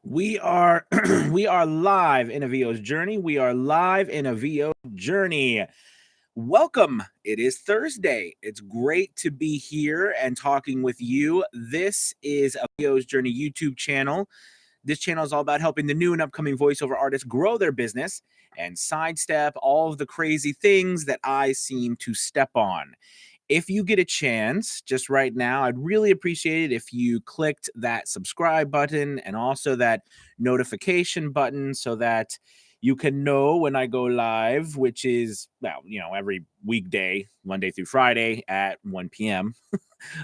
We are we are live in a VO's journey. We are live in a VO journey. Welcome. It is Thursday. It's great to be here and talking with you. This is a VO's Journey YouTube channel. This channel is all about helping the new and upcoming voiceover artists grow their business and sidestep all of the crazy things that I seem to step on. If you get a chance just right now, I'd really appreciate it if you clicked that subscribe button and also that notification button so that you can know when I go live, which is, well, every weekday, Monday through Friday at 1 p.m.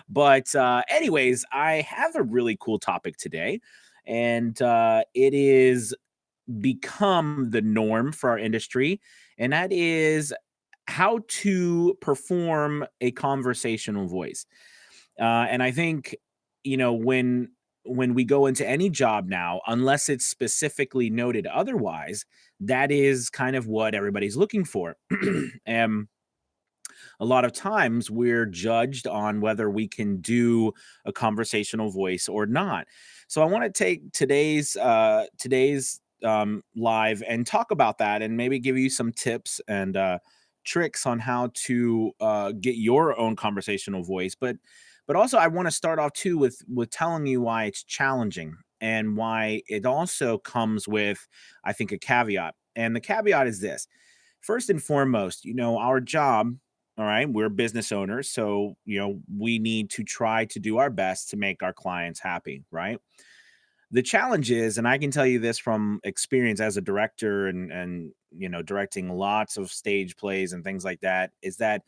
But anyways, I have a really cool topic today, and it is become the norm for our industry, and that is how to perform a conversational voice. And I think, when we go into any job now, unless it's specifically noted otherwise, that is kind of what everybody's looking for. And a lot of times we're judged on whether we can do a conversational voice or not. So I want to take today's live and talk about that, and maybe give you some tips and tricks on how to get your own conversational voice. But also I want to start off too with telling you why it's challenging and why it also comes with, I think, a caveat. And the caveat is this: first and foremost, our job, all right, we're business owners, so we need to try to do our best to make our clients happy, right? The challenge is, and I can tell you this from experience as a director and directing lots of stage plays and things like that, is that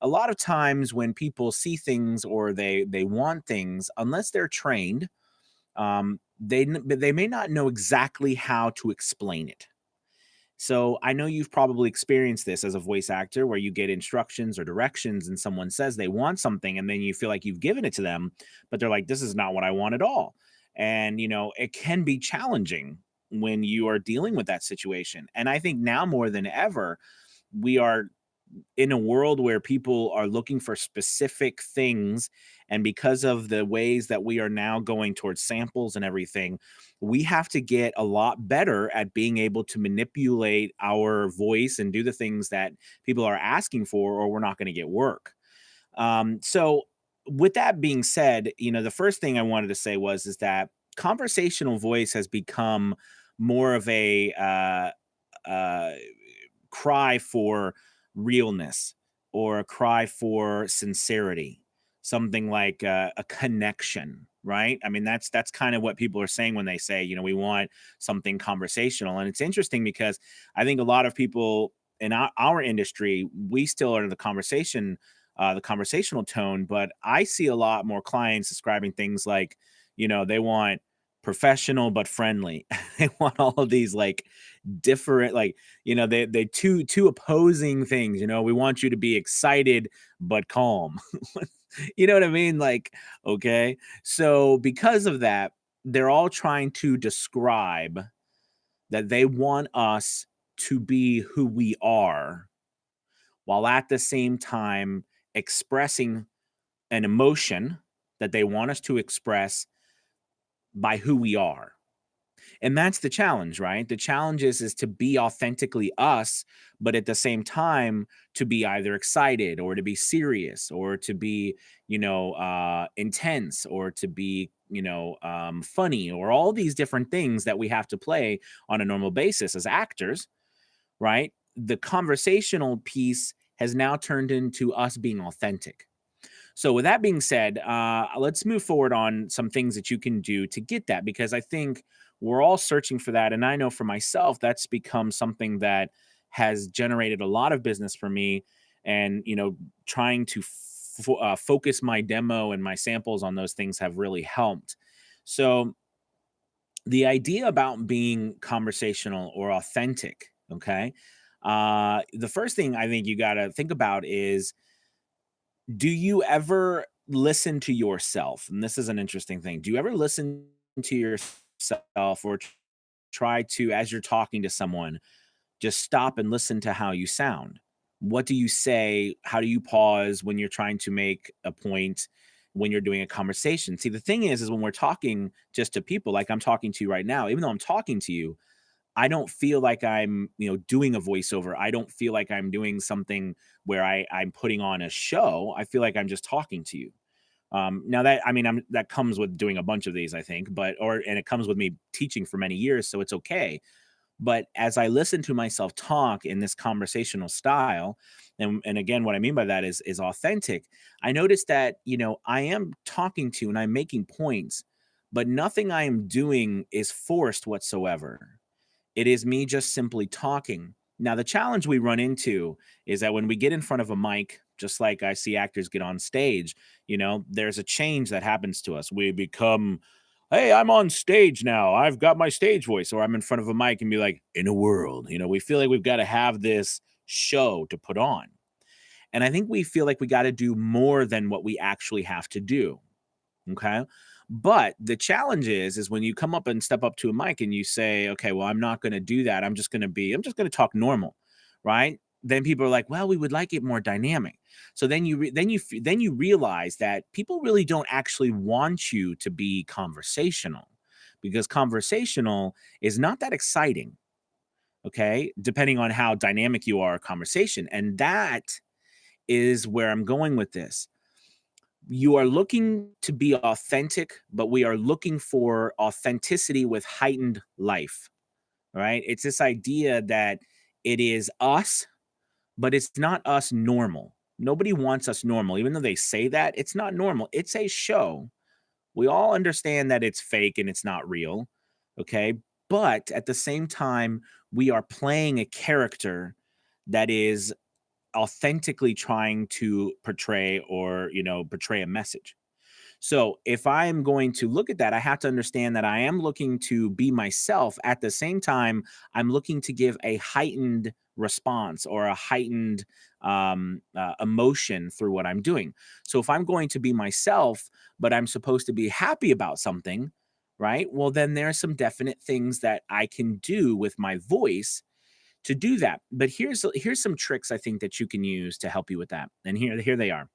a lot of times when people see things or they want things, unless they're trained, they may not know exactly how to explain it. So I know you've probably experienced this as a voice actor where you get instructions or directions and someone says they want something and then you feel like you've given it to them, but they're like, this is not what I want at all. And, it can be challenging when you are dealing with that situation. And I think now more than ever, we are in a world where people are looking for specific things, and because of the ways that we are now going towards samples and everything, we have to get a lot better at being able to manipulate our voice and do the things that people are asking for, or we're not going to get work. So with that being said, the first thing I wanted to say is that conversational voice has become more of a uh, cry for realness, or a cry for sincerity, something like a connection, right? I mean, that's kind of what people are saying when they say, we want something conversational. And it's interesting because I think a lot of people in our industry, we still are in the conversational tone, but I see a lot more clients describing things like, they want professional but friendly. They want all of these like different, like, they two opposing things. We want you to be excited but calm. You know what I mean? Like, okay. So because of that, they're all trying to describe that they want us to be who we are, while at the same time expressing an emotion that they want us to express by who we are. And that's the challenge, right? The challenge is to be authentically us, but at the same time to be either excited or to be serious or to be, intense, or to be, funny, or all these different things that we have to play on a normal basis as actors, right? The conversational piece has now turned into us being authentic. So with that being said, let's move forward on some things that you can do to get that, because I think we're all searching for that. And I know for myself, that's become something that has generated a lot of business for me. And, trying to focus my demo and my samples on those things have really helped. So the idea about being conversational or authentic, okay? The first thing I think you got to think about is, do you ever listen to yourself? And this is an interesting thing. Do you ever listen to yourself, or try to, as you're talking to someone, just stop and listen to how you sound? What do you say? How do you pause when you're trying to make a point? when you're doing a conversation. See, the thing is when we're talking just to people, like I'm talking to you right now, even though I'm talking to you, I don't feel like I'm, doing a voiceover. I don't feel like I'm doing something where I'm putting on a show. I feel like I'm just talking to you. Now that I mean, that comes with doing a bunch of these, I think, and it comes with me teaching for many years, so it's okay. But as I listen to myself talk in this conversational style, and again, what I mean by that is authentic. I notice that I am talking to and I'm making points, but nothing I am doing is forced whatsoever. It is me just simply talking. Now, the challenge we run into is that when we get in front of a mic, just like I see actors get on stage, there's a change that happens to us. We become, hey, I'm on stage now. I've got my stage voice, or I'm in front of a mic and be like, in a world, we feel like we've got to have this show to put on. And I think we feel like we got to do more than what we actually have to do. Okay. But the challenge is when you come up and step up to a mic and you say, okay, well, I'm not going to do that. I'm just going to talk normal. Right. Then people are like, well, we would like it more dynamic. So then you realize that people really don't actually want you to be conversational, because conversational is not that exciting. Okay. Depending on how dynamic you are, conversation. And that is where I'm going with this. You are looking to be authentic, but we are looking for authenticity with heightened life, right? It's this idea that it is us, but it's not us normal. Nobody wants us normal. Even though they say that, it's not normal. It's a show. We all understand that it's fake and it's not real. Okay. But at the same time, we are playing a character that is authentically trying to portray a message. So if I am going to look at that, I have to understand that I am looking to be myself. At the same time, I'm looking to give a heightened response or a heightened emotion through what I'm doing. So if I'm going to be myself, but I'm supposed to be happy about something, right? Well, then there are some definite things that I can do with my voice to do that. But here's some tricks I think that you can use to help you with that. And here they are.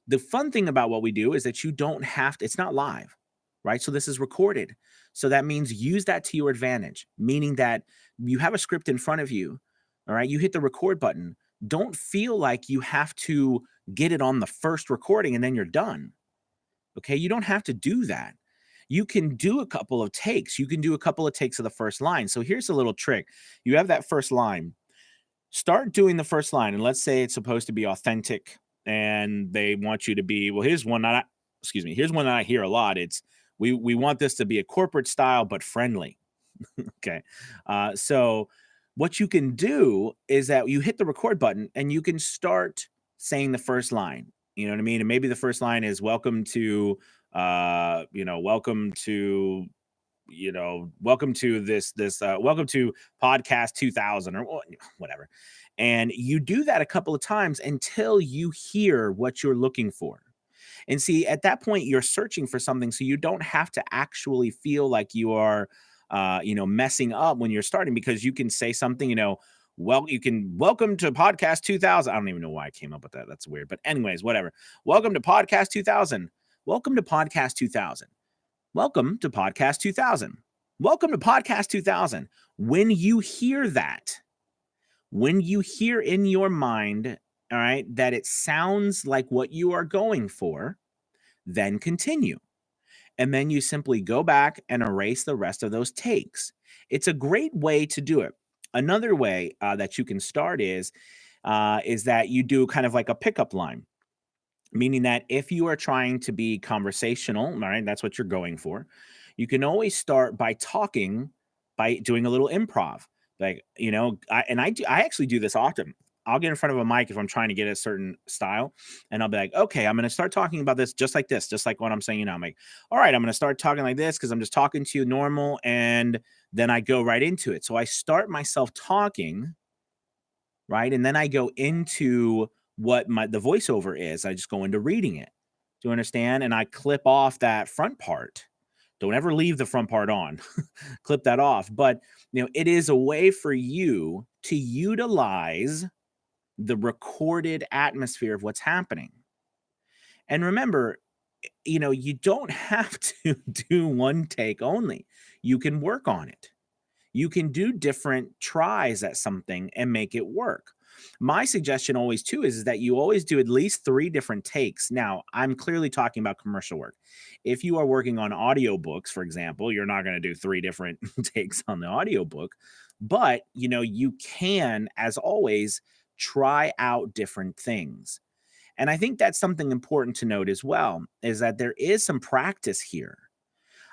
The fun thing about what we do is that you don't have to, it's not live, right? So this is recorded. So that means use that to your advantage, meaning that you have a script in front of you. All right. You hit the record button. Don't feel like you have to get it on the first recording and then you're done. Okay. You don't have to do that. You can do a couple of takes. You can do a couple of takes of the first line. So here's a little trick. You have that first line. Start doing the first line, and let's say it's supposed to be authentic and they want you to be, well, here's one that I hear a lot. It's we want this to be a corporate style but friendly. Okay. So what you can do is that you hit the record button and you can start saying the first line. You know what I mean? And maybe the first line is welcome to welcome to welcome to podcast 2000 or whatever. And you do that a couple of times until you hear what you're looking for. And see, at that point, you're searching for something, so you don't have to actually feel like you are, messing up when you're starting, because you can say something, well, you can welcome to podcast 2000. I don't even know why I came up with that. That's weird. But anyways, whatever. Welcome to podcast 2000. Welcome to podcast 2000. Welcome to podcast 2000. Welcome to podcast 2000. When you hear that, when you hear in your mind, all right, that it sounds like what you are going for, then continue. And then you simply go back and erase the rest of those takes. It's a great way to do it. Another way that you can start is that you do kind of like a pickup line, meaning that if you are trying to be conversational, all right, that's what you're going for. You can always start by talking, by doing a little improv. Like, I actually do this often. I'll get in front of a mic if I'm trying to get a certain style, and I'll be like, okay, I'm going to start talking about this, just like what I'm saying now. I'm like, all right, I'm going to start talking like this because I'm just talking to you normal. And then I go right into it. So I start myself talking, right? And then I go into what the voiceover is. I just go into reading it. Do you understand? And I clip off that front part. Don't ever leave the front part on. Clip that off. But it is a way for you to utilize the recorded atmosphere of what's happening. And remember, you don't have to do one take only. You can work on it. You can do different tries at something and make it work. My suggestion always too is that you always do at least 3 different takes. Now, I'm clearly talking about commercial work. If you are working on audiobooks, for example, you're not gonna do 3 different takes on the audiobook, but, you can, as always, try out different things. And I think that's something important to note as well, is that there is some practice here.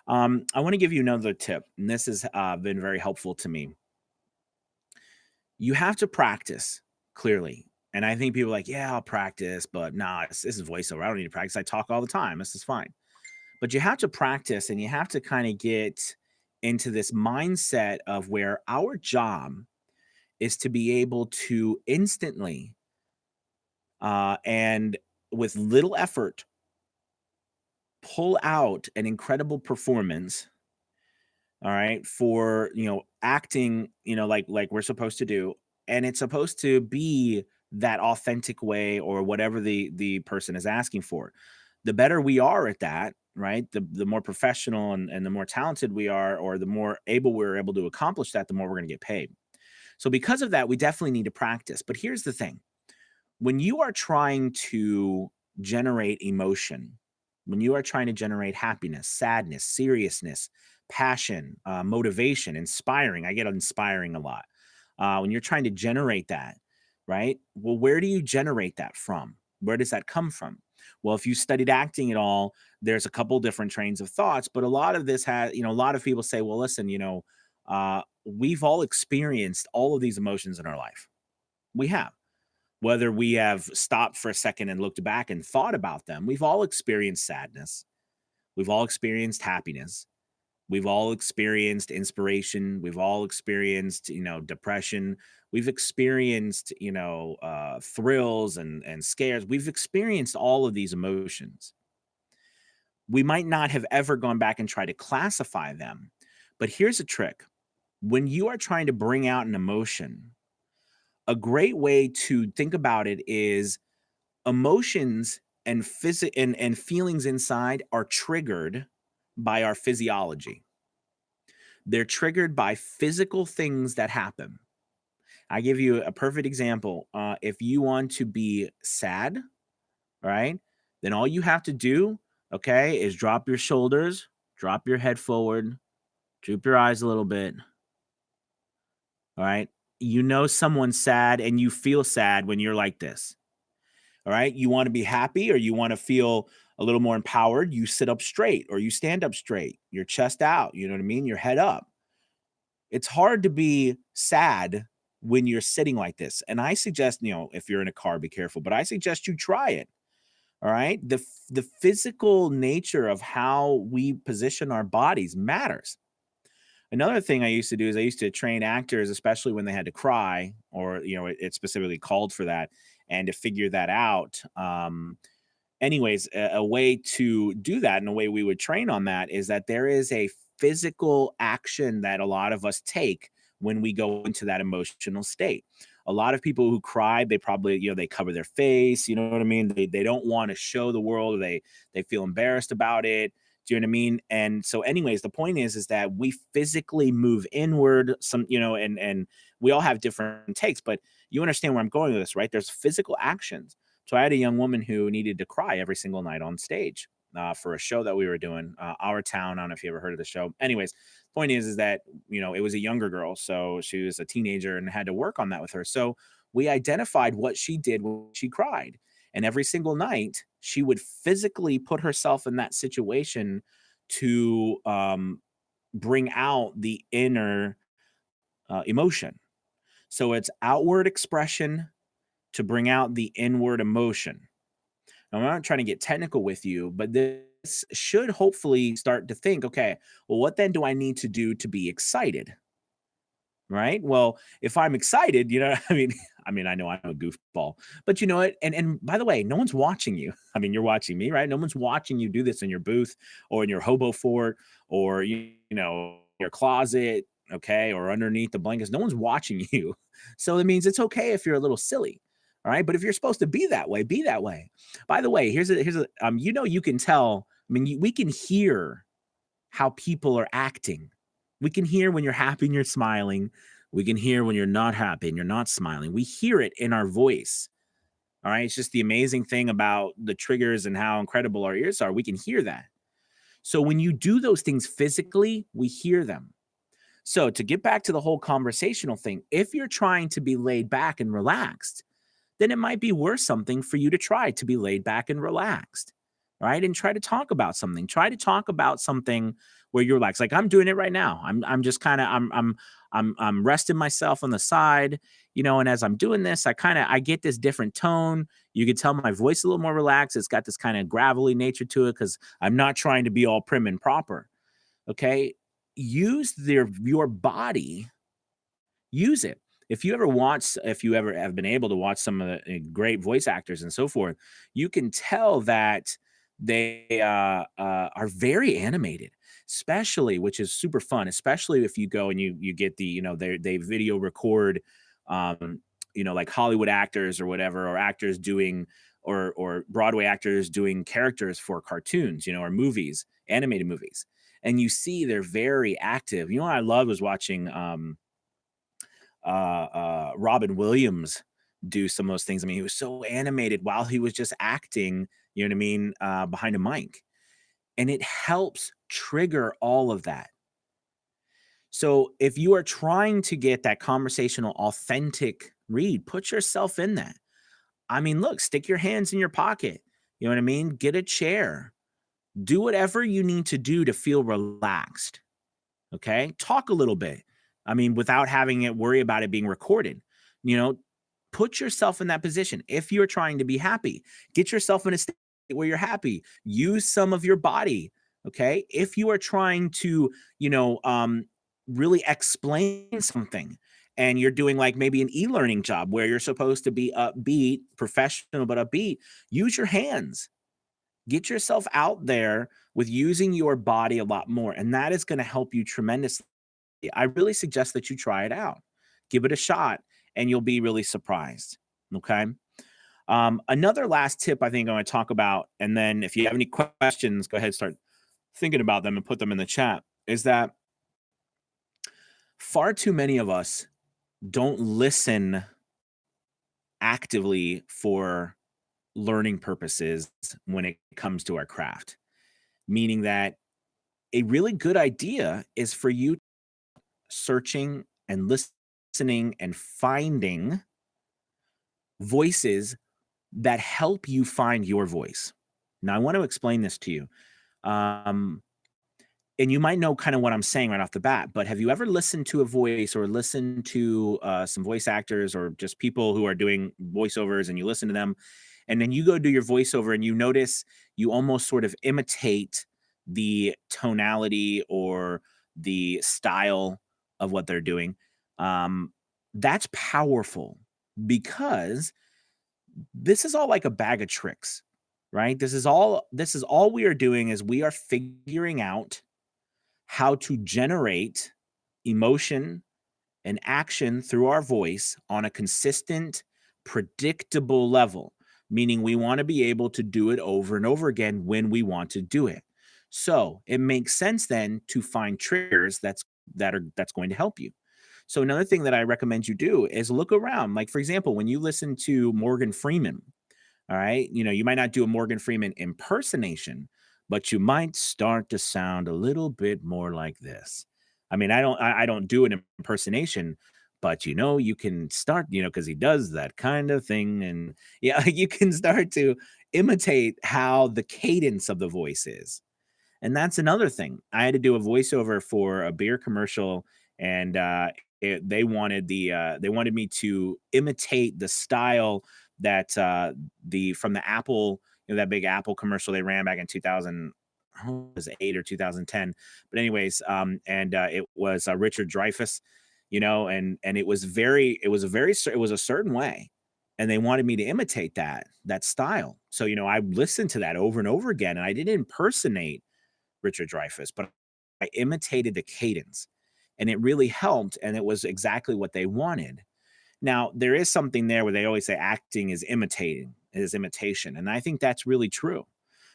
I want to give you another tip, and this has been very helpful to me. You have to practice clearly. And I think people are like, yeah, I'll practice, but nah, this is voiceover. I don't need to practice. I talk all the time. This is fine. But you have to practice and you have to kind of get into this mindset of where our job is to be able to instantly and with little effort pull out an incredible performance, all right, for, acting, like we're supposed to do, and it's supposed to be that authentic way or whatever the person is asking for. The better we are at that, right? The more professional and the more talented we are, or the more able we're able to accomplish that, the more we're going to get paid. So because of that, we definitely need to practice. But here's the thing: when you are trying to generate emotion, when you are trying to generate happiness, sadness, seriousness, passion, motivation, inspiring, I get inspiring a lot. When you're trying to generate that, right? Well, where do you generate that from? Where does that come from? Well, if you studied acting at all, there's a couple different trains of thoughts, but a lot of this has, a lot of people say, well, listen, we've all experienced all of these emotions in our life. We have, whether we have stopped for a second and looked back and thought about them, we've all experienced sadness. We've all experienced happiness. We've all experienced inspiration. We've all experienced, depression. We've experienced, thrills and scares. We've experienced all of these emotions. We might not have ever gone back and tried to classify them, but here's a trick. When you are trying to bring out an emotion, a great way to think about it is emotions and feelings inside are triggered by our physiology. They're triggered by physical things that happen. I give you a perfect example. If you want to be sad, right, then all you have to do, okay, is drop your shoulders, drop your head forward, droop your eyes a little bit. All right. You know someone's sad and you feel sad when you're like this. All right. You want to be happy or you want to feel a little more empowered. You sit up straight or you stand up straight, your chest out. You know what I mean? Your head up. It's hard to be sad when you're sitting like this. And I suggest, if you're in a car, be careful, but I suggest you try it. All right. The physical nature of how we position our bodies matters. Another thing I used to do is I used to train actors, especially when they had to cry, or it's specifically called for that, and to figure that out. Anyways, a way to do that and a way we would train on that is that there is a physical action that a lot of us take when we go into that emotional state. A lot of people who cry, they probably, they cover their face, you know what I mean? They don't want to show the world, or they feel embarrassed about it. Do you know what I mean? And so, anyways, the point is that we physically move inward, and we all have different takes, but you understand where I'm going with this, right? There's physical actions. So I had a young woman who needed to cry every single night on stage for a show that we were doing, Our Town. I don't know if you ever heard of the show. Anyways, point is that, it was a younger girl. So she was a teenager and had to work on that with her. So we identified what she did when she cried. And every single night, she would physically put herself in that situation to bring out the inner emotion. So it's outward expression to bring out the inward emotion. Now, I'm not trying to get technical with you, but this should hopefully start to think, okay, well, what then do I need to do to be excited? Right? Well, if I'm excited, I know I'm a goofball, but you know what? And by the way, no one's watching you. I mean, you're watching me, right? No one's watching you do this in your booth or in your hobo fort or your closet, okay, or underneath the blankets. No one's watching you. So it means it's okay if you're a little silly. All right. But if you're supposed to be that way, be that way. By the way, you can tell. I mean, we can hear how people are acting. We can hear when you're happy and you're smiling. We can hear when you're not happy and you're not smiling. We hear it in our voice. All right. It's just the amazing thing about the triggers and how incredible our ears are. We can hear that. So when you do those things physically, we hear them. So to get back to the whole conversational thing, if you're trying to be laid back and relaxed, then it might be worth something for you to try to be laid back and relaxed, right? And try to talk about something. Try to talk about something where you're relaxed. Like I'm doing it right now. I'm just kind of I'm resting myself on the side, and as I'm doing this, I get this different tone. You can tell my voice a little more relaxed. It's got this kind of gravelly nature to it because I'm not trying to be all prim and proper. Okay. Use your body, use it. If you ever have been able to watch some of the great voice actors and so forth, you can tell that they are very animated, especially, which is super fun, especially if you go and you get they video record, um, like Hollywood actors or whatever, or actors doing or Broadway actors doing characters for cartoons, or movies, animated movies. And you see they're very active. What I love was watching Robin Williams do some of those things. I mean, he was so animated while he was just acting, you know what I mean, behind a mic. And it helps trigger all of that. So if you are trying to get that conversational, authentic read, put yourself in that. I mean, look, stick your hands in your pocket. You know what I mean? Get a chair. Do whatever you need to do to feel relaxed. Okay. Talk a little bit. I mean, without having it worry about it being recorded, you know, put yourself in that position. If you're trying to be happy, get yourself in a state where you're happy. Use some of your body. Okay. If you are trying to, you know, really explain something and you're doing like maybe an e-learning job where you're supposed to be upbeat, professional, but upbeat, use your hands. Get yourself out there with using your body a lot more. And that is going to help you tremendously. I really suggest that you try it out. Give it a shot and you'll be really surprised. Okay. Another last tip I think I want to talk about, and then if you have any questions, go ahead and start thinking about them and put them in the chat, is that far too many of us don't listen actively for learning purposes when it comes to our craft. Meaning that a really good idea is for you searching and listening and finding voices that help you find your voice. Now, I want to explain this to you. Um, and you might know kind of what I'm saying right off the bat, but have you ever listened to a voice or listened to some voice actors or just people who are doing voiceovers and you listen to them and then you go do your voiceover and you notice you almost sort of imitate the tonality or the style of what they're doing? That's powerful because this is all like a bag of tricks, right? This is all we are doing is we are figuring out how to generate emotion and action through our voice on a consistent, predictable level, meaning we want to be able to do it over and over again when we want to do it. So it makes sense then to find triggers that's going to help you. So another thing that I recommend you do is look around. Like for example, when you listen to Morgan Freeman, all right. You might not do a Morgan Freeman impersonation, but you might start to sound a little bit more like this. I mean, I don't do an impersonation, but you can start, because he does that kind of thing. And yeah, you can start to imitate how the cadence of the voice is. And that's another thing. I had to do a voiceover for a beer commercial, and they wanted me to imitate the style that the from the Apple, that big Apple commercial they ran back in 2000. Was it 8 or 2010? But anyways, and it was Richard Dreyfuss, and it was a certain way, and they wanted me to imitate that style. So I listened to that over and over again, and I didn't impersonate Richard Dreyfuss, but I imitated the cadence and it really helped. And it was exactly what they wanted. Now, there is something there where they always say acting is imitation. And I think that's really true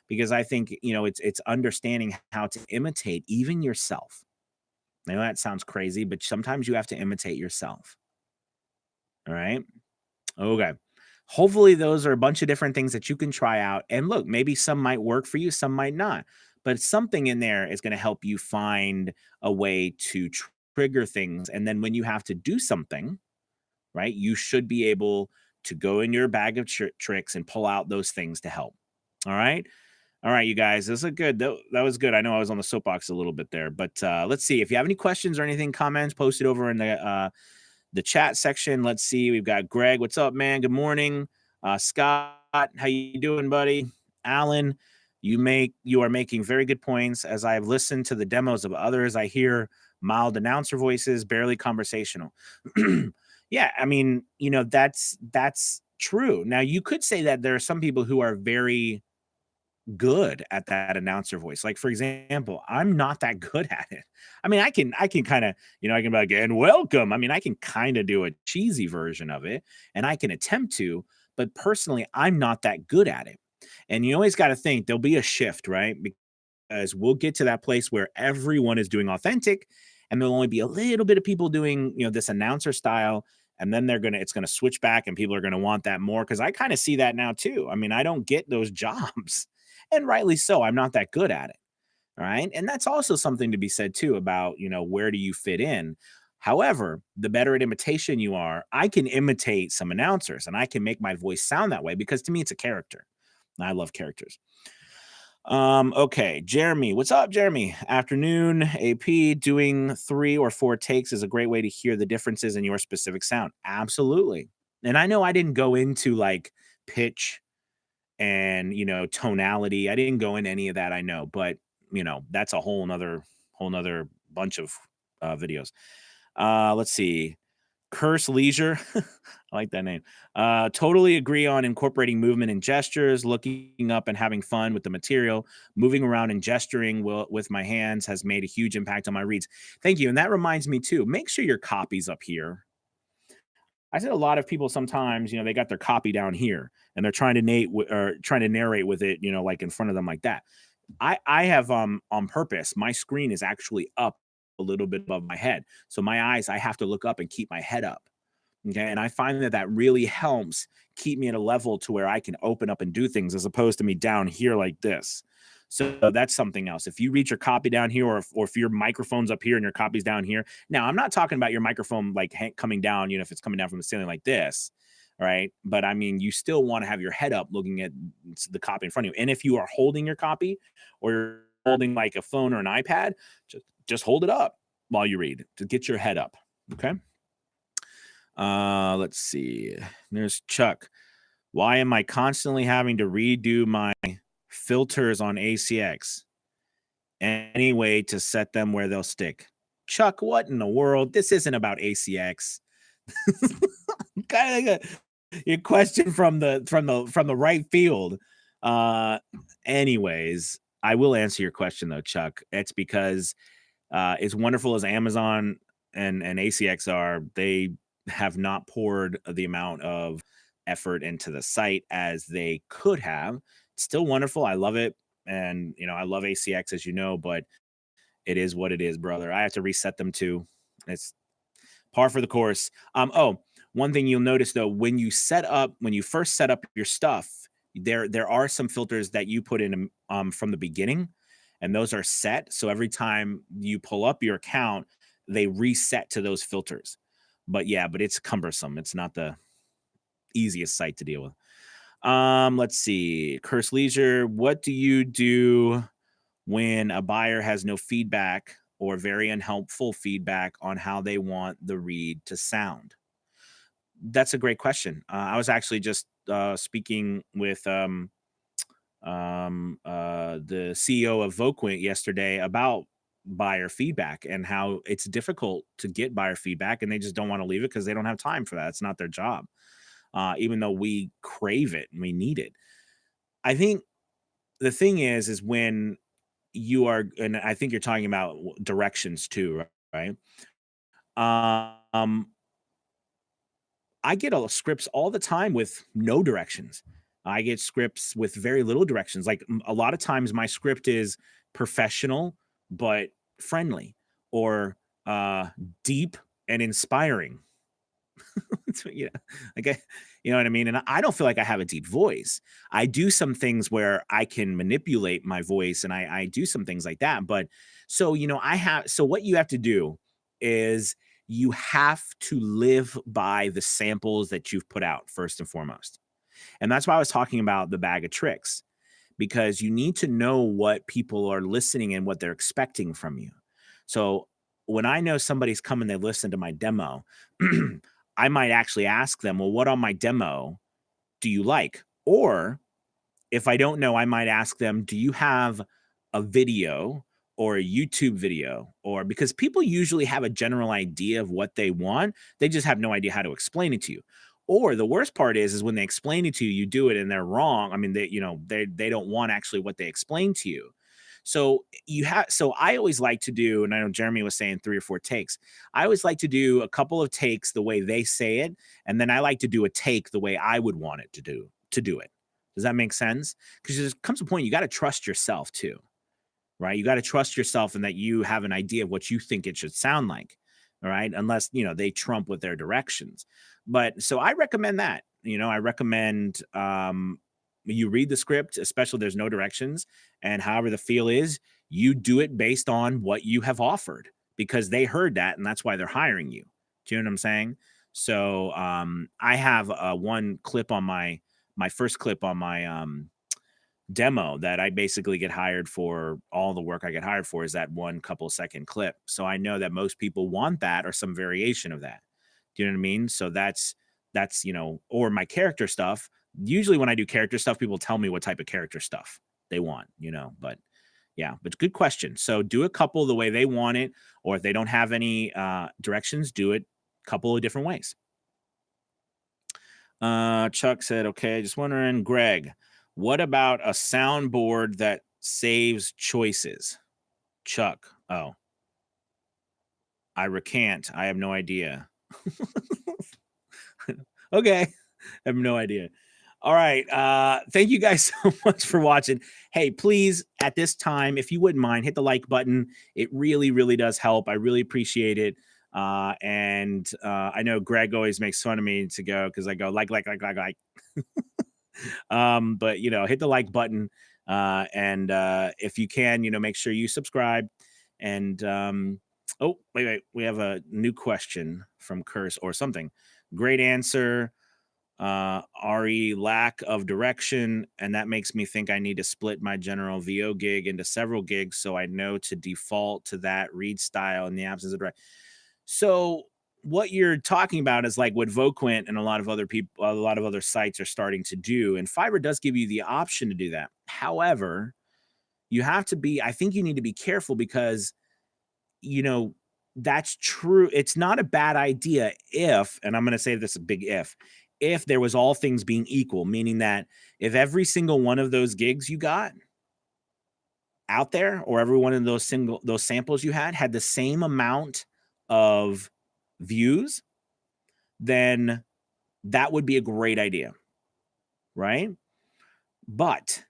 because I think, it's understanding how to imitate even yourself. I know that sounds crazy, but sometimes you have to imitate yourself. All right. Okay. Hopefully, those are a bunch of different things that you can try out. And look, maybe some might work for you, some might not. But something in there is going to help you find a way to trigger things. And then when you have to do something, right, you should be able to go in your bag of tricks and pull out those things to help. All right. All right, you guys, this is good. That was good. I know I was on the soapbox a little bit there, but let's see if you have any questions or anything, comments, post it over in the chat section. Let's see. We've got Greg. What's up, man? Good morning. Scott, how you doing, buddy? Alan, you are making very good points. As I have listened to the demos of others, I hear mild announcer voices, barely conversational. Yeah, I mean, that's true. Now, you could say that there are some people who are very good at that announcer voice. Like, for example, I'm not that good at it. I mean, I can kind of, I can be like, and welcome. I mean, I can kind of do a cheesy version of it and I can attempt to, but personally, I'm not that good at it. And you always got to think there'll be a shift, right? Because we'll get to that place where everyone is doing authentic and there'll only be a little bit of people doing, this announcer style. And then it's gonna switch back and people are gonna want that more. Cause I kind of see that now too. I mean, I don't get those jobs. And rightly so. I'm not that good at it. All right. And that's also something to be said too about, where do you fit in? However, the better at imitation you are, I can imitate some announcers and I can make my voice sound that way because to me it's a character. And I love characters. Okay, Jeremy. What's up, Jeremy? Afternoon, AP. Doing 3 or 4 takes is a great way to hear the differences in your specific sound. Absolutely. And I know I didn't go into like pitch and tonality. I didn't go in any of that, I know, but that's a whole nother bunch of videos. Let's see. Curse Leisure. I like that name. Totally agree on incorporating movement and gestures, looking up and having fun with the material. Moving around and gesturing with my hands has made a huge impact on my reads. Thank you. And that reminds me too, make sure your copy's up here. I said a lot of people sometimes, they got their copy down here and they're trying to narrate with it, like in front of them like that. I have on purpose, my screen is actually up a little bit above my head. So my eyes, I have to look up and keep my head up. Okay. And I find that really helps keep me at a level to where I can open up and do things as opposed to me down here like this. So that's something else. If you reach your copy down here, or if your microphone's up here and your copy's down here. Now, I'm not talking about your microphone like coming down, if it's coming down from the ceiling like this. Right. But I mean, you still want to have your head up looking at the copy in front of you. And if you are holding your copy or you're holding like a phone or an iPad, just hold it up while you read to get your head up. Okay. Let's see. There's Chuck. Why am I constantly having to redo my filters on ACX anyway to set them where they'll stick? Chuck, what in the world? This isn't about ACX. Kind of like your question from the right field. Anyways, I will answer your question though, Chuck. It's because as wonderful as Amazon and ACX are, they have not poured the amount of effort into the site as they could have. It's still wonderful. I love it. And, I love ACX, as you know, but it is what it is, brother. I have to reset them too. It's par for the course. One thing you'll notice though, when you first set up your stuff, there are some filters that you put in from the beginning, and those are set. So every time you pull up your account, they reset to those filters. But it's cumbersome. It's not the easiest site to deal with. Let's see. Curse Leisure. What do you do when a buyer has no feedback or very unhelpful feedback on how they want the read to sound? That's a great question. I was actually just speaking with the CEO of Voquent yesterday about buyer feedback and how it's difficult to get buyer feedback and they just don't want to leave it because they don't have time for that. It's not their job. Even though we crave it and we need it. I think the thing is when you are, and I think you're talking about directions too, right? Um, I get all scripts all the time with no directions. I get scripts with very little directions. Like a lot of times my script is professional but friendly, or uh deep and inspiring. So, yeah, like you know what I mean? And I don't feel like I have a deep voice. I do some things where I can manipulate my voice, and I do some things like that. But so, so what you have to do is you have to live by the samples that you've put out first and foremost. And that's why I was talking about the bag of tricks, because you need to know what people are listening and what they're expecting from you. So when I know somebody's coming, they listen to my demo, I might actually ask them, well, what on my demo do you like? Or if I don't know, I might ask them, do you have a video or a YouTube video? Or because people usually have a general idea of what they want, they just have no idea how to explain it to you. Or the worst part is when they explain it to you, you do it and they're wrong. I mean, they don't want actually what they explain to you. So I always like to do, and I know Jeremy was saying 3 or 4 takes. I always like to do a couple of takes the way they say it, and then I like to do a take the way I would want it to do it. Does that make sense? Because there comes a point you got to trust yourself too, right? You got to trust yourself and that you have an idea of what you think it should sound like. All right. Unless, they trump with their directions. But so I recommend that. I recommend you read the script, especially there's no directions. And however the feel is, you do it based on what you have offered, because they heard that and that's why they're hiring you. Do you know what I'm saying? So I have one clip on my first clip on my demo that I basically get hired for. All the work I get hired for is that one couple second clip. So I know that most people want that or some variation of that. Do you know what I mean? So that's or my character stuff. Usually when I do character stuff, people tell me what type of character stuff they want. But yeah, but good question. So do a couple the way they want it, or if they don't have any directions, do it a couple of different ways. Chuck said, okay, just wondering, Greg, what about a soundboard that saves choices? Chuck, oh, I recant. I have no idea. Okay, I have no idea. All right. Thank you guys so much for watching. Hey, please, at this time, if you wouldn't mind, hit the like button. It really, really does help. I really appreciate it. And I know Greg always makes fun of me to go because I go like. But hit the like button. And if you can, make sure you subscribe. And oh, wait, we have a new question from Curse or something. Great answer. RE lack of direction, and that makes me think I need to split my general VO gig into several gigs so I know to default to that read style in the absence of direct. So what you're talking about is like what Voquent and a lot of other people, a lot of other sites are starting to do, and Fiverr does give you the option to do that. However, I think you need to be careful because you know, that's true. It's not a bad idea if, and I'm going to say this a big if there was all things being equal, meaning that if every single one of those gigs you got out there, or every one of those samples you had the same amount of views, then that would be a great idea, right? But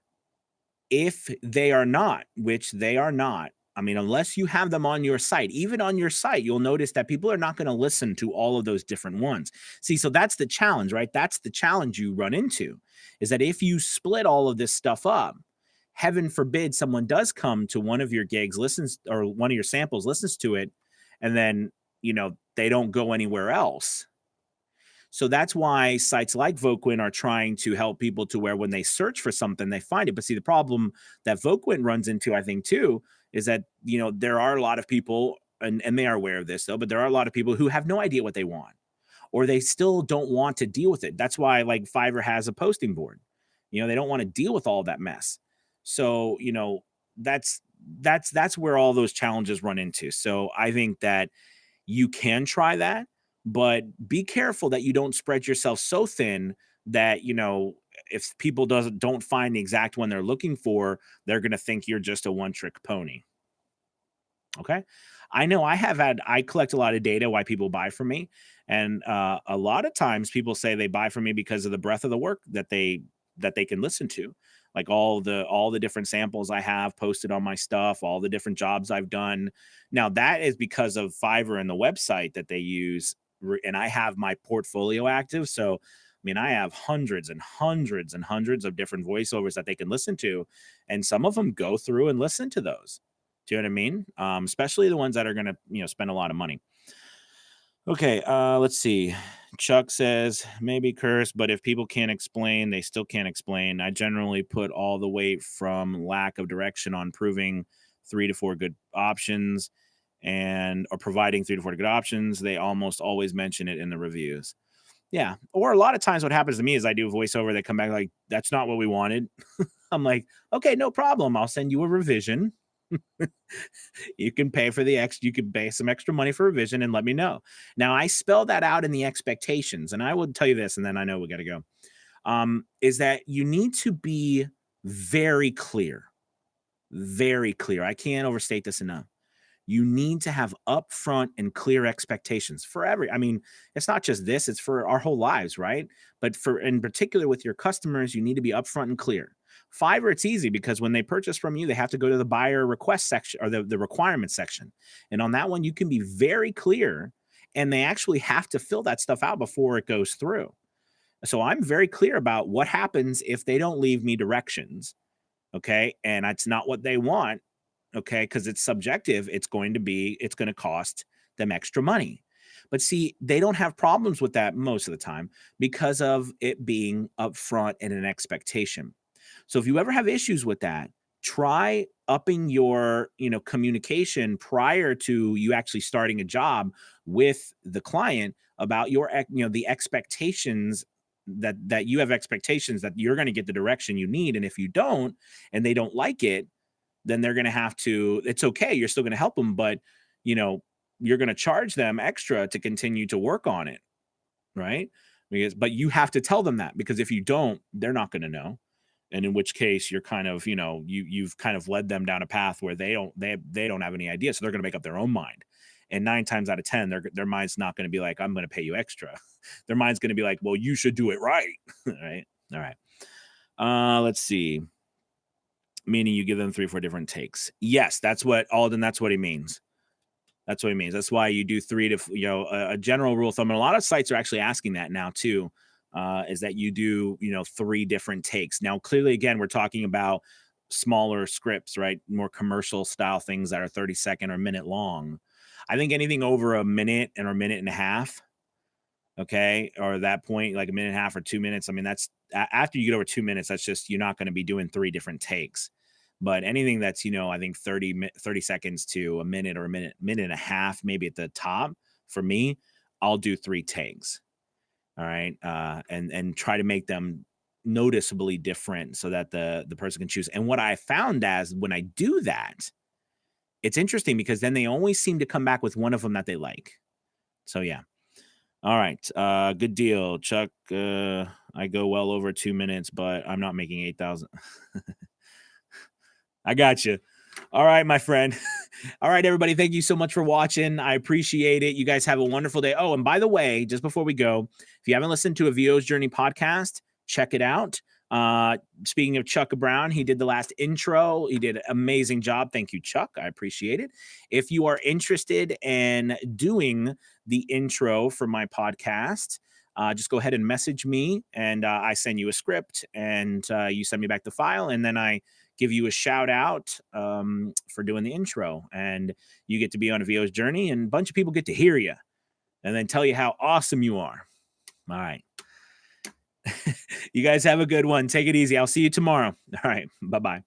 if they are not, which they are not, I mean, unless you have them on your site, even on your site, you'll notice that people are not going to listen to all of those different ones. See, so that's the challenge, right? That's the challenge you run into, is that if you split all of this stuff up, heaven forbid someone does come to one of your gigs, listens, or one of your samples, listens to it, and then, they don't go anywhere else. So that's why sites like Voquent are trying to help people to where when they search for something, they find it. But see, the problem that Voquent runs into, I think, too, is that, there are a lot of people, and they are aware of this, though, but there are a lot of people who have no idea what they want, or they still don't want to deal with it. That's why, like, Fiverr has a posting board. They don't want to deal with all that mess. So, that's where all those challenges run into. So I think that you can try that, but be careful that you don't spread yourself so thin that, if people don't find the exact one they're looking for, they're going to think you're just a one trick pony. Okay. I know I collect a lot of data why people buy from me. And a lot of times people say they buy from me because of the breadth of the work that they can listen to. Like all the different samples I have posted on my stuff, all the different jobs I've done. Now that is because of Fiverr and the website that they use. And I have my portfolio active. So I mean, I have hundreds and hundreds and hundreds of different voiceovers that they can listen to. And some of them go through and listen to those. Do you know what I mean? Especially the ones that are going to, spend a lot of money. Okay, let's see. Chuck says maybe curse, but if people can't explain, they still can't explain. I generally put all the weight from lack of direction on proving 3 to 4 good options and or providing 3 to 4 good options. They almost always mention it in the reviews. Yeah. Or a lot of times what happens to me is I do a voiceover, they come back like, that's not what we wanted. I'm like, okay, no problem. I'll send you a revision. You can pay for the you can pay some extra money for revision and let me know. Now I spell that out in the expectations, and I will tell you this, and then I know we got to go. Is that you need to be very clear, very clear. I can't overstate this enough. You need to have upfront and clear expectations for I mean, it's not just this, it's for our whole lives, right? But for in particular with your customers, you need to be upfront and clear. Fiverr, it's easy because when they purchase from you, they have to go to the buyer request section or the requirement section. And on that one, you can be very clear and they actually have to fill that stuff out before it goes through. So I'm very clear about what happens if they don't leave me directions. Okay. And it's not what they want. Okay, because it's subjective, it's going to cost them extra money. But see, they don't have problems with that most of the time because of it being upfront and an expectation. So if you ever have issues with that, try upping your, communication prior to you actually starting a job with the client about the expectations that you have expectations that you're going to get the direction you need. And if you don't, and they don't like it, then they're going to have to, it's okay. You're still going to help them, but you're going to charge them extra to continue to work on it. Right. But you have to tell them that because if you don't, they're not going to know. And in which case you're kind of, you've kind of led them down a path where they don't have any idea. So they're going to make up their own mind. And 9 times out of 10, their mind's not going to be like, I'm going to pay you extra. Their mind's going to be like, well, you should do it right. Right. All right. Let's see. Meaning you give them 3 or 4 different takes. Yes, that's what Alden, that's what he means. That's what he means. That's why you do 3 to, a general rule of thumb. And a lot of sites are actually asking that now too, is that you do, 3 different takes. Now, clearly, again, we're talking about smaller scripts, right? More commercial style things that are 30-second or minute long. I think anything over a minute or a minute and a half, okay, or at that point, like a minute and a half or 2 minutes. I mean, that's after you get over 2 minutes, that's just, you're not going to be doing 3 different takes. But anything that's, I think 30 seconds to a minute or a minute and a half, maybe at the top for me, I'll do 3 takes. All right. And try to make them noticeably different so that the person can choose. And what I found as when I do that, it's interesting because then they always seem to come back with one of them that they like. So yeah. All right. Good deal, Chuck. I go well over 2 minutes, but I'm not making 8,000. I got you. All right, my friend. All right, everybody. Thank you so much for watching. I appreciate it. You guys have a wonderful day. Oh, and by the way, just before we go, if you haven't listened to a VO's Journey podcast, check it out. Speaking of Chuck Brown, he did the last intro. He did an amazing job. Thank you, Chuck. I appreciate it. If you are interested in doing the intro for my podcast, just go ahead and message me and I send you a script and you send me back the file. And then I give you a shout out for doing the intro, and you get to be on a VO's Journey and a bunch of people get to hear you and then tell you how awesome you are. All right. You guys have a good one. Take it easy. I'll see you tomorrow. All right. Bye-bye.